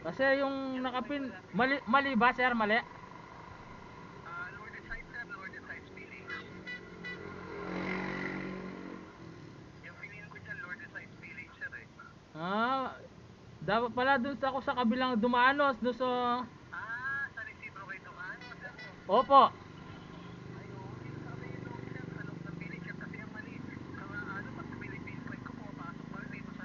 Kasi yung nakapin, mali ba sir? Mali? Lourdes side sir, Lourdes side spilling. Yung piliin ko dyan, Lourdes side spilling sir eh. Dapat pala dun sa ako sa kabilang Dumanos, dun sa... San Isidro kayo dumaan o sir po? Opo. Ay, oo, dito sa may loob sir, sa loob ng village sir. Kasi ang mali, pag Philippine point ko, pumapasok pa rin dito sa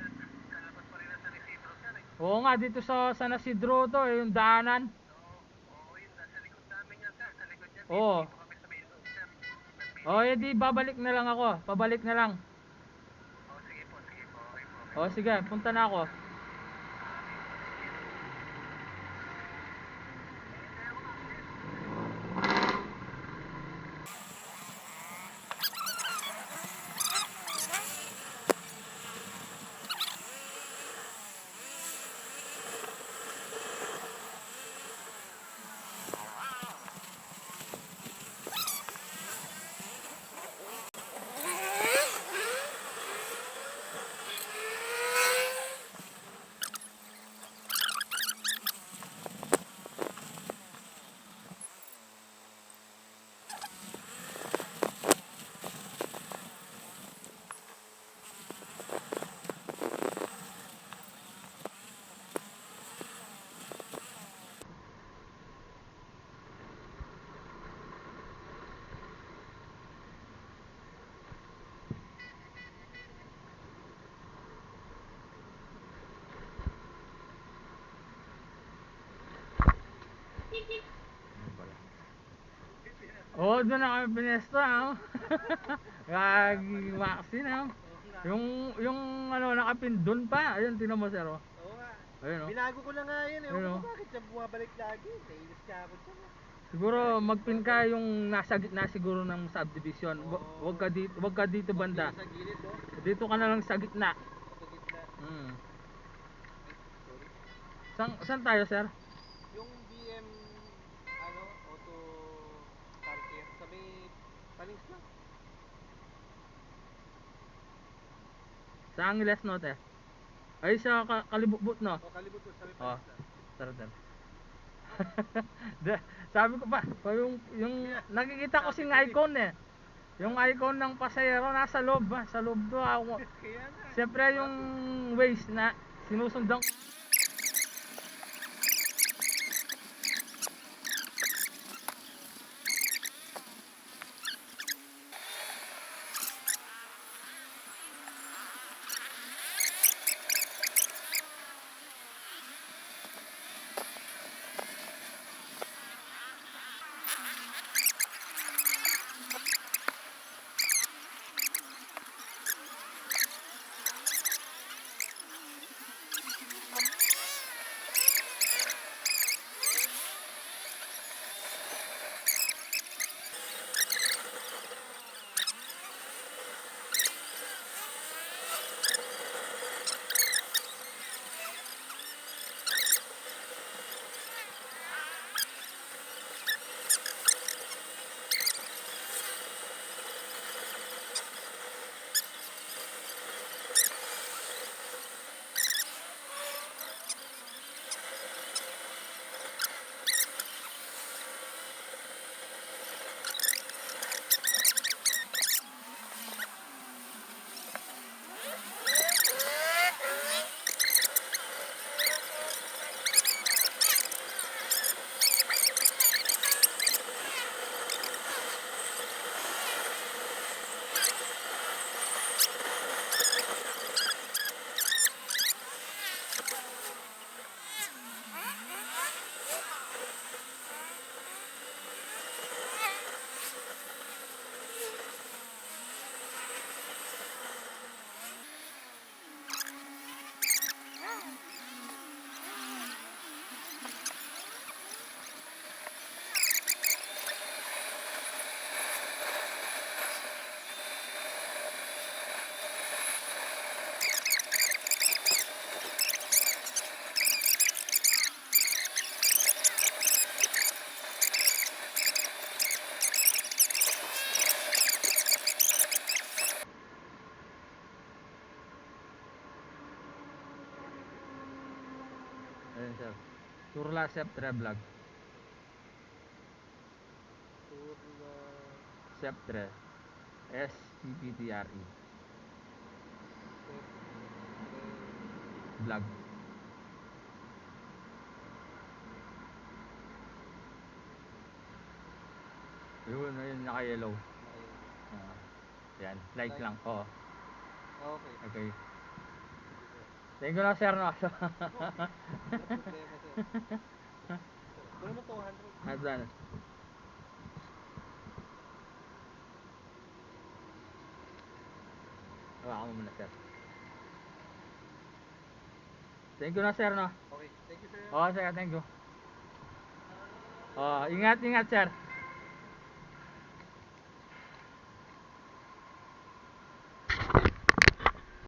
labas pa rin na San Isidro sir eh. Oo nga, dito sa San Isidro to, yung daanan. Oo, yun, nasa likod namin yan sir, sa likod yan, Oo. dito kami sa main road sir. Oh, edi babalik na lang ako. Pabalik na lang. Sige po, okay po, okay. Oh, sige, punta na ako. Oh, doon na kami pinesta, oh. Gagi-vaccine, oh. Yung ano, nakapin doon pa. Ayun, tingnan mo, sir, oh. Oo nga. Ayun, oh. Binago ko na nga yun eh. Ayun, oh. Bakit siya bumabalik lagi? Nainis ka ako dyan eh. Siguro magpin ka yung nasa gitna siguro ng subdivision. Wag ka dito banda. Sa gilid no? Dito ka na lang sa gitna. Sa gitna. Hmm. Ay, sorry. Saan tayo, sir? Yung BM, auto car care. Sa may palings lang. Sa Angeles Norte. Ay, sa Kalibutbut, no? O, kalibot to. Sa may Oh, palings lang. tara, tara. Sabi ko pa, yung nakikita ko sing icon eh. Yung icon ng pasahero nasa loob, sa loob do ako. Kaya nga. Siyempre yung ways na sinusundan. Ayun sir. Surla Septre Vlog. Turla. Septre. S-E-P-T-R-E. Vlog. Yun, ayun, naka-yellow. Ah, yan, like Like. lang. Oo. Okay. Okay. Sige, sir. Thank you na sir, no? Walang problema, sir. Kunin mo 200. Advance. Hawakan mo muna sir. Thank you na sir, no? Okay, thank you, sir. Oo sir, thank you. Ingat, ingat sir.